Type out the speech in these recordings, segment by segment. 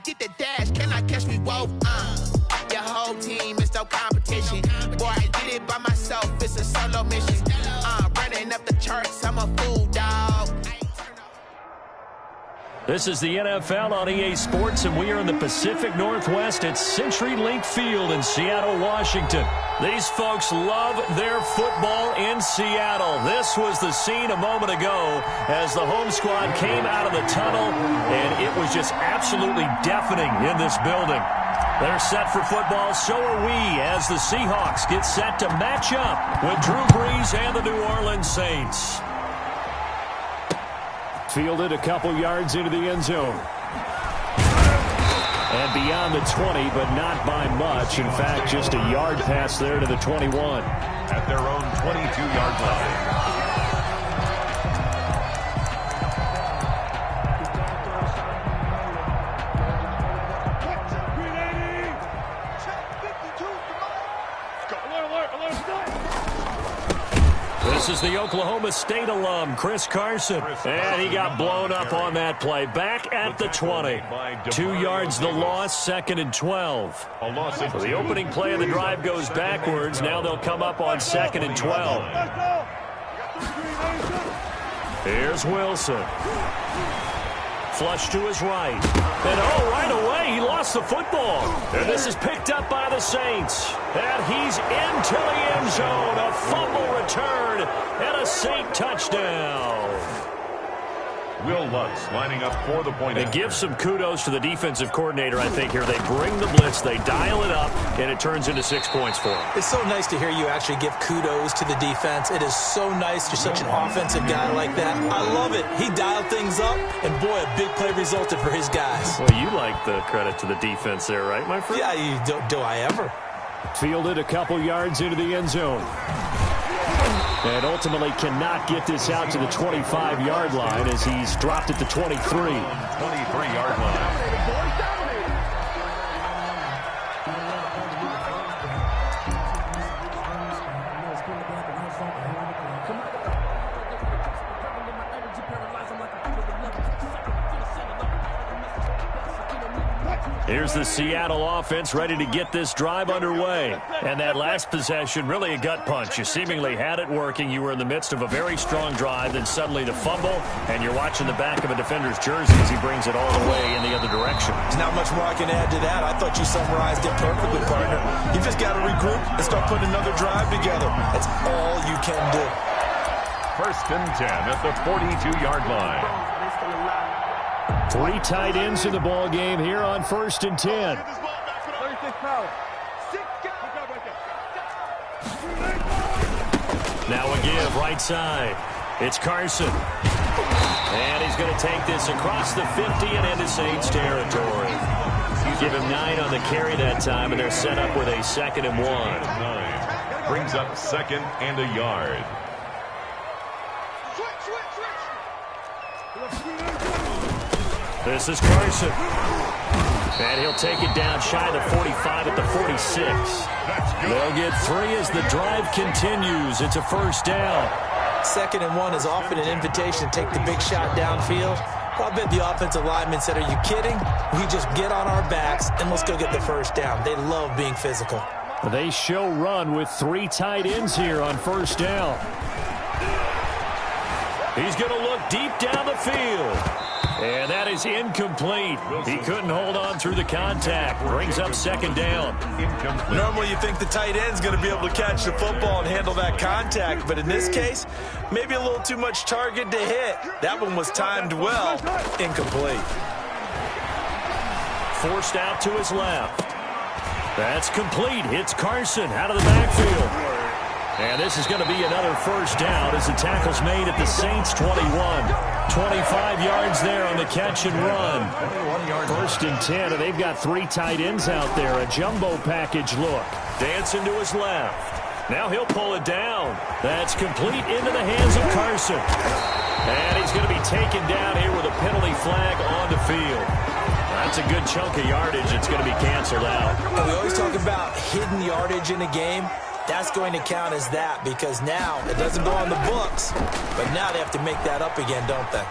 get the dash, cannot catch me, whoa, Your whole team is no competition. Boy, I did it by myself, it's a solo mission. Running up the charts, I'm a fool, dog. This is the NFL on EA Sports, and we are in the Pacific Northwest at CenturyLink Field in Seattle, Washington. These folks love their football in Seattle. This was the scene a moment ago as the home squad came out of the tunnel, and it was just absolutely deafening in this building. They're set for football, so are we, as the Seahawks get set to match up with Drew Brees and the New Orleans Saints. Fielded a couple yards into the end zone. And beyond the 20, but not by much. In fact, just a yard pass there to the 21. At their own 22-yard line. This is the Oklahoma State alum, Chris Carson. And he got blown up on that play. Back at the 20. 2 yards the loss, 2nd and 12. So the opening play of the drive goes backwards. Now they'll come up on 2nd and 12. Here's Wilson. Flush to his right. And right away, he lost the football. And this is picked up by the Saints. And he's into the end zone. A fumble return and a Saint touchdown. Will Lutz lining up for the point. And give some kudos to the defensive coordinator, I think, here. They bring the blitz, they dial it up, and it turns into 6 points for them. It's so nice to hear you actually give kudos to the defense. It is so nice. You're such an offensive guy like that. I love it. He dialed things up, and boy, a big play resulted for his guys. Well, you like the credit to the defense there, right, my friend? Yeah, do I ever? Fielded a couple yards into the end zone. And ultimately cannot get this out to the 25-yard line as he's dropped at the 23. 23-yard line. Here's the Seattle offense ready to get this drive underway. And that last possession, really a gut punch. You seemingly had it working. You were in the midst of a very strong drive. Then suddenly the fumble, and you're watching the back of a defender's jersey as he brings it all the way in the other direction. There's not much more I can add to that. I thought you summarized it perfectly, partner. You just got to regroup and start putting another drive together. That's all you can do. 1st and 10 at the 42-yard line. 3 tight ends in the ball game here on 1st and 10. Now a give right side. It's Carson. And he's going to take this across the 50 and into Saints territory. Give him 9 on the carry that time, and they're set up with a 2nd and 1. Brings up 2nd and a yard. This is Carson. And he'll take it down shy of the 45 at the 46. They'll get 3 as the drive continues. It's a 1st down. 2nd and 1 is often an invitation to take the big shot downfield. I bet the offensive lineman said, are you kidding? We just get on our backs and let's go get the 1st down. They love being physical. They show run with 3 tight ends here on 1st down. He's going to look deep down the field. And that is incomplete. He couldn't hold on through the contact. Brings up 2nd down. Normally you think the tight end's going to be able to catch the football and handle that contact. But in this case, maybe a little too much target to hit. That one was timed well. Incomplete. Forced out to his left. That's complete. Hits Carson out of the backfield. And this is going to be another 1st down as the tackle's made at the Saints' 21. 25 yards there on the catch and run. 1st and 10, and they've got 3 tight ends out there. A jumbo package look. Dancing to his left. Now he'll pull it down. That's complete into the hands of Carson. And he's going to be taken down here with a penalty flag on the field. That's a good chunk of yardage. It's going to be canceled out. And we always talk about hidden yardage in a game. That's going to count as that because now it doesn't go on the books, but now they have to make that up again, don't they?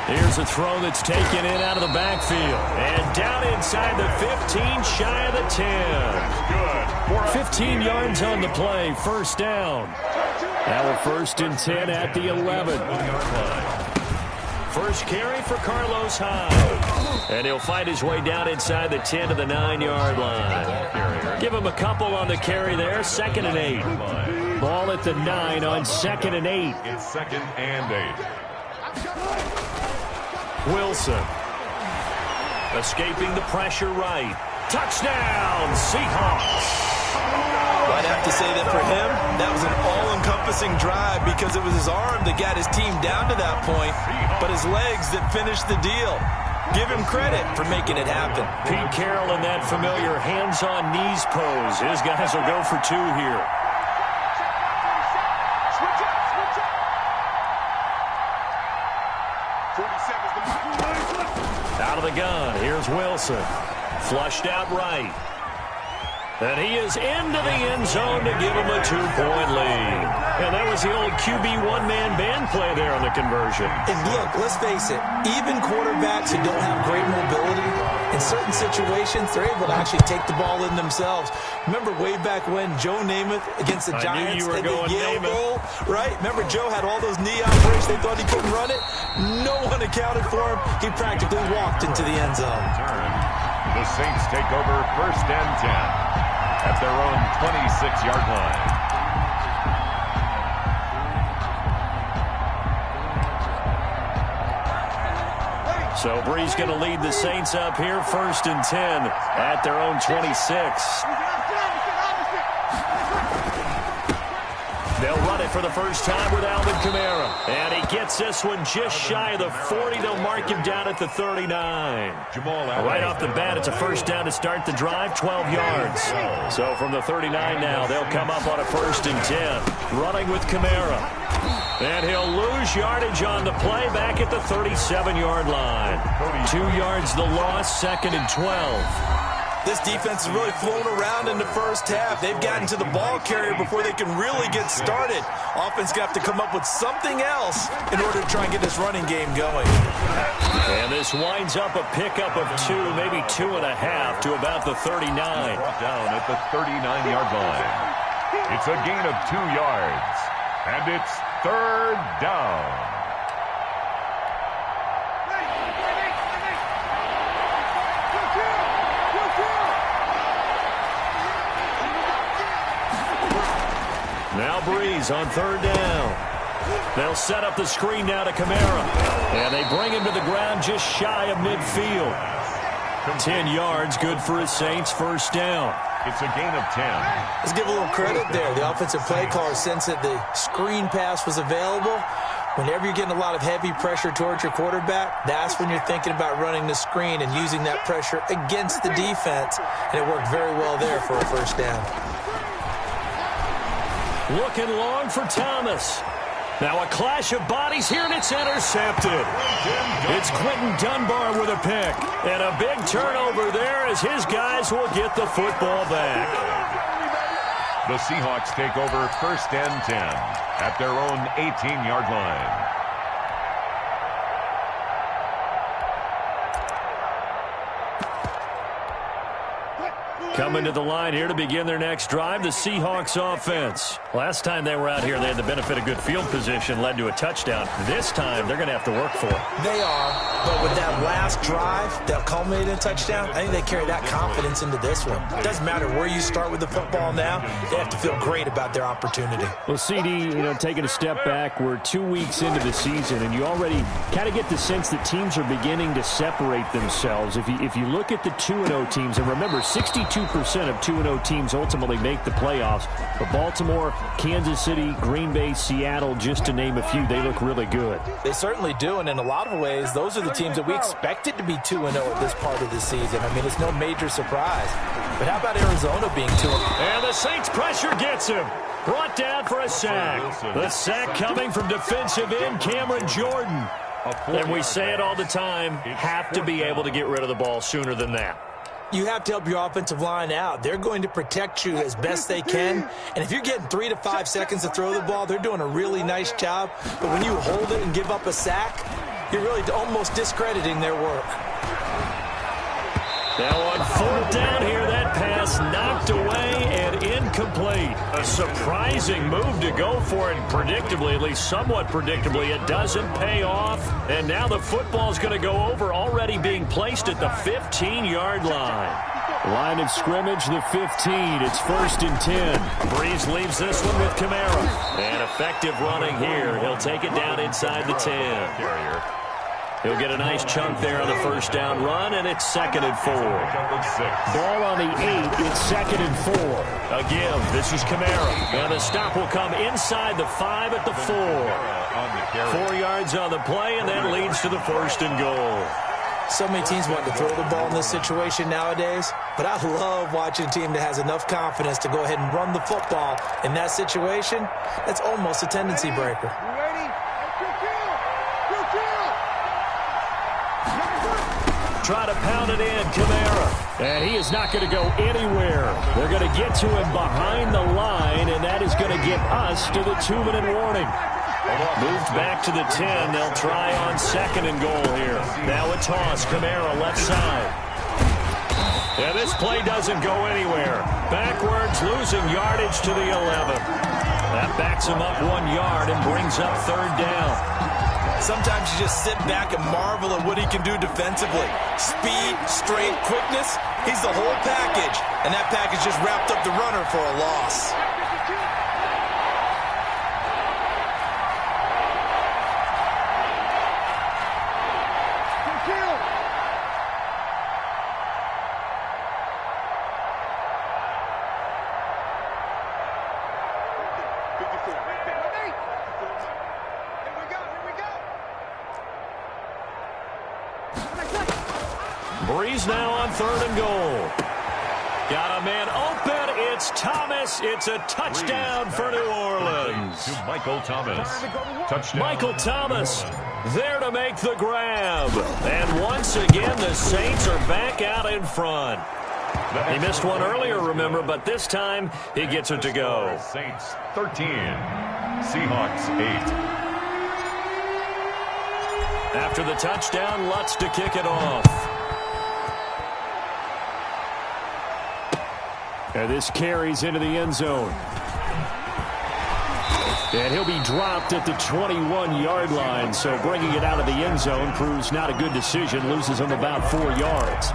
Here's a throw that's taken in out of the backfield. And down inside the 15, shy of the 10. 15 yards on the play, first down. Now a 1st and 10 at the 11. First carry for Carlos Hyde. And he'll find his way down inside the 10 to the 9-yard line. Give him a couple on the carry there, 2nd and 8. Ball at the 9 on 2nd and 8. It's 2nd and 8. Wilson. Escaping the pressure right. Touchdown, Seahawks. I'd have to say that for him, that was an all-encompassing drive because it was his arm that got his team down to that point, but his legs that finished the deal. Give him credit for making it happen. Pete Carroll in that familiar hands-on-knees pose. His guys will go for 2 here. Out of the gun, here's Wilson. Flushed out right. And he is into the end zone to give him a 2-point lead. And that was the old QB one-man band play there on the conversion. And look, let's face it, even quarterbacks who don't have great mobility, in certain situations, they're able to actually take the ball in themselves. Remember way back when Joe Namath against the Giants at the Yale Bowl, right? Remember Joe had all those knee operations. They thought he couldn't run it. No one accounted for him. He practically walked into the end zone. The Saints take over 1st and 10. At their own 26-yard line. So Bree's going to lead the Saints up here, 1st and 10 at their own 26. They'll run it for the first time with Alvin Kamara. And he gets this one just shy of the 40. They'll mark him down at the 39. Right off the bat, it's a first down to start the drive, 12 yards. So from the 39 now, they'll come up on a 1st and 10. Running with Kamara. And he'll lose yardage on the play back at the 37-yard line. 2 yards the loss, 2nd and 12. This defense has really flown around in the first half. They've gotten to the ball carrier before they can really get started. Offense going to have to come up with something else in order to try and get this running game going. And this winds up a pickup of 2, maybe 2.5 to about the 39. Down at the 39-yard line. It's a gain of 2 yards. And it's 3rd down. Now Breeze on 3rd down. They'll set up the screen now to Kamara. And they bring him to the ground just shy of midfield. 10 yards, good for his Saints, 1st down. It's a gain of 10. Let's give a little credit there. The offensive play caller sensed that the screen pass was available. Whenever you're getting a lot of heavy pressure towards your quarterback, that's when you're thinking about running the screen and using that pressure against the defense. And it worked very well there for a 1st down. Looking long for Thomas. Now a clash of bodies here, and it's intercepted. It's Quentin Dunbar with a pick. And a big turnover there as his guys will get the football back. The Seahawks take over 1st and 10 at their own 18-yard line. Coming to the line here to begin their next drive, the Seahawks offense. Last time they were out here, they had the benefit of good field position, led to a touchdown. This time, they're going to have to work for it. They are, but with that last drive that culminated in a touchdown, I think they carry that confidence into this one. It doesn't matter where you start with the football now, they have to feel great about their opportunity. Well, CD, taking a step back, we're 2 weeks into the season, and you already kind of get the sense that teams are beginning to separate themselves. If you look at the 2-0 teams, and remember, 62% of 2-0 teams ultimately make the playoffs. But Baltimore, Kansas City, Green Bay, Seattle, just to name a few, they look really good. They certainly do, and in a lot of ways, those are the teams that we expected to be 2-0 at this part of the season. I mean, it's no major surprise. But how about Arizona being 2-0? And the Saints pressure gets him. Brought down for a sack. The sack coming from defensive end Cameron Jordan. And we say it all the time, have to be able to get rid of the ball sooner than that. You have to help your offensive line out. They're going to protect you as best they can. And if you're getting 3 to 5 seconds to throw the ball, they're doing a really nice job. But when you hold it and give up a sack, You're really almost discrediting their work. Now on 4th down here, that pass knocked away and incomplete. A surprising move to go for it, predictably, at least somewhat predictably. It doesn't pay off, and now the football's going to go over, already being placed at the 15-yard line. Line of scrimmage, the 15. It's 1st and 10. Breeze leaves this one with Kamara. And effective running here. He'll take it down inside the 10. He'll get a nice chunk there on the 1st down run, and it's 2nd and 4. Ball on the 8. It's 2nd and 4. A give. This is Kamara. And the stop will come inside the 5 at the 4. 4 yards on the play, and that leads to the 1st and goal. So many teams want to throw the ball in this situation nowadays, but I love watching a team that has enough confidence to go ahead and run the football in that situation. That's almost a tendency breaker. Try to pound it in, Kamara. And he is not going to go anywhere. They're going to get to him behind the line, and that is going to get us to the 2-minute warning. Moved back to the 10. They'll try on 2nd and goal here. Now a toss. Kamara left side. And this play doesn't go anywhere. Backwards, losing yardage to the 11. That backs him up 1 yard and brings up 3rd down. Sometimes you just sit back and marvel at what he can do defensively. Speed, strength, quickness, he's the whole package. And that package just wrapped up the runner for a loss. Breeze now on 3rd and goal. Got a man open. It's Thomas. It's a touchdown for New Orleans. To Michael Thomas. Touchdown. Michael Thomas there to make the grab. And once again, the Saints are back out in front. He missed one earlier, remember, but this time he gets it to go. Saints 13. Seahawks 8. After the touchdown, Lutz to kick it off. And this carries into the end zone. And he'll be dropped at the 21-yard line, so bringing it out of the end zone proves not a good decision, loses him about 4 yards.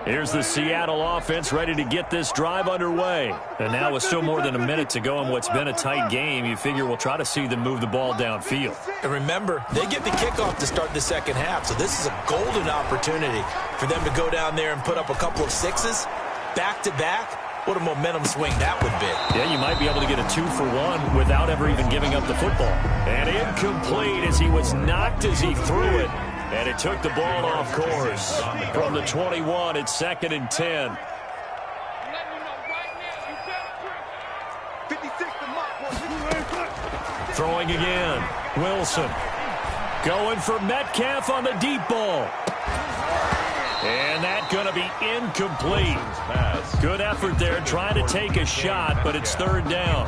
Here's the Seattle offense ready to get this drive underway. And now with still more than a minute to go in what's been a tight game, you figure we'll try to see them move the ball downfield. And remember, they get the kickoff to start the second half, so this is a golden opportunity for them to go down there and put up a couple of sixes back-to-back. What a momentum swing that would be. Yeah, you might be able to get a 2-for-1 without ever even giving up the football. And incomplete as he was knocked as he threw it. And it took the ball off course. From the 21, it's 2nd and 10. Throwing again. Wilson. Going for Metcalf on the deep ball. And that's going to be incomplete. Good effort there trying to take a shot, but it's 3rd down.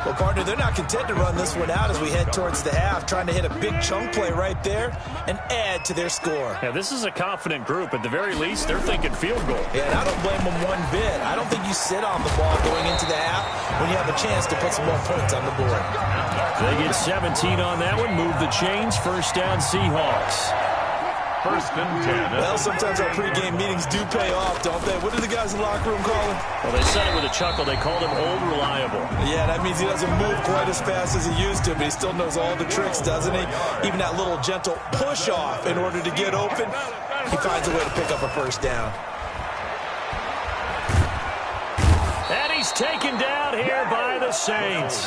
Well, partner, they're not content to run this one out as we head towards the half, trying to hit a big chunk play right there and add to their score. Yeah, this is a confident group. At the very least, they're thinking field goal. Yeah, and I don't blame them one bit. I don't think you sit on the ball going into the half when you have a chance to put some more points on the board. They get 17 on that one, move the chains, 1st down Seahawks. 1st and 10. Well, sometimes our pregame meetings do pay off, don't they? What do the guys in the locker room call him? Well, they said it with a chuckle. They called him Old Reliable. Yeah, that means he doesn't move quite as fast as he used to, but he still knows all the tricks, doesn't he? Even that little gentle push-off in order to get open, he finds a way to pick up a 1st down. And he's taken down here by the Saints.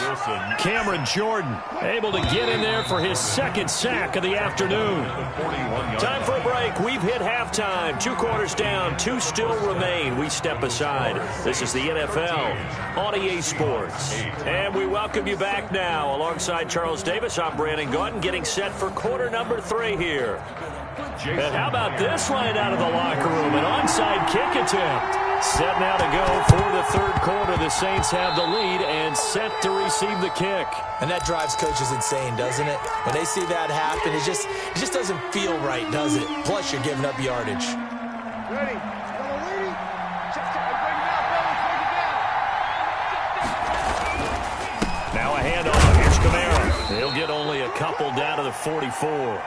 Cameron Jordan able to get in there for his 2nd sack of the afternoon. Time for a break. We've hit halftime. 2 quarters down. 2 still remain. We step aside. This is the NFL on EA Sports. And we welcome you back now. Alongside Charles Davis, I'm Brandon Gaudin, getting set for quarter number 3 here. And how about this line out of the locker room? An onside kick attempt. Set now to go for the third quarter. The Saints have the lead and set to receive the kick. And that drives coaches insane, doesn't it? When they see that happen, it just doesn't feel right, does it? Plus, you're giving up yardage. Ready. Now a handoff. Here's Kamara. He'll get only a couple down to the 44.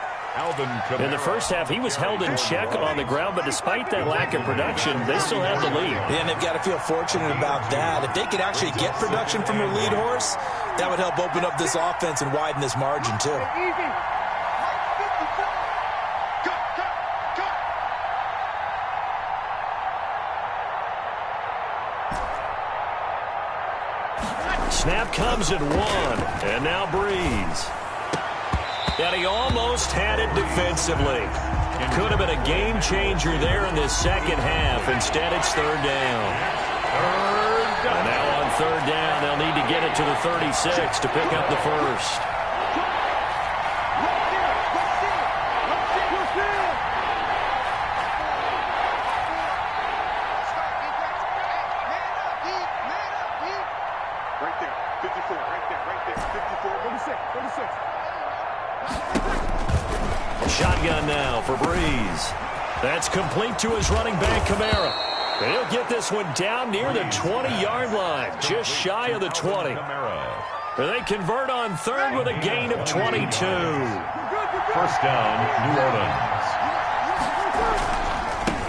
In the first half, he was held in check on the ground, but despite that lack of production, they still have the lead. Yeah, and they've got to feel fortunate about that. If they could actually get production from their lead horse, that would help open up this offense and widen this margin, too. Snap comes at one, and now Breeze. And he almost had it defensively. Could have been a game changer there in this second half. Instead, it's third down. And now on third down, they'll need to get it to the 36 to pick up the first. Right there, 54, right there, 54, 46. Shotgun now for Breeze. That's complete to his running back, Kamara. He'll get this one down near the 20-yard line, just shy of the 20. They convert on third with a gain of 22. First down, New Orleans.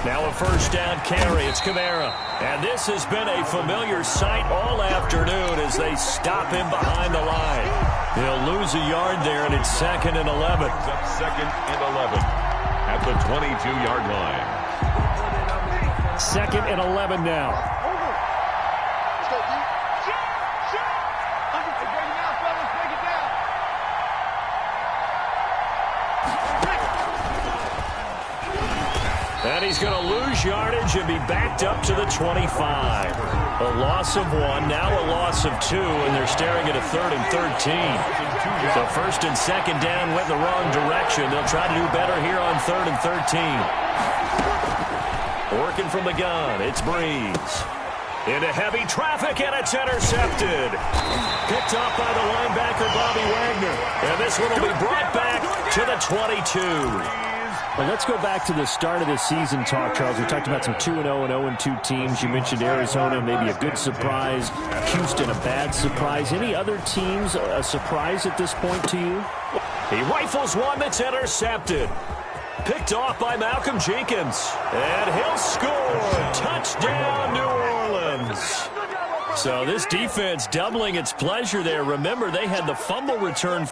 Now a first down carry. It's Kamara. And this has been a familiar sight all afternoon as they stop him behind the line. He'll lose a yard there, and it's 2nd and 11. Up 2nd and 11 at the 22-yard line. 2nd and 11 now. Let's go, D. Shot! Break it down, fellas, break it down. And he's going to lose yardage and be backed up to the 25. A loss of 1, now a loss of 2, and they're staring at a 3rd and 13. So 1st and 2nd down went the wrong direction. They'll try to do better here on 3rd and 13. Working from the gun, it's Breeze. Into heavy traffic, and it's intercepted. Picked off by the linebacker, Bobby Wagner. And this one will be brought back to the 22. Well, let's go back to the start of the season talk, Charles. We talked about some 2-0 and 0-2 teams. You mentioned Arizona, maybe a good surprise. Houston, a bad surprise. Any other teams a surprise at this point to you? He rifles one that's intercepted. Picked off by Malcolm Jenkins. And he'll score. Touchdown, New Orleans. So this defense doubling its pleasure there. Remember, they had the fumble return.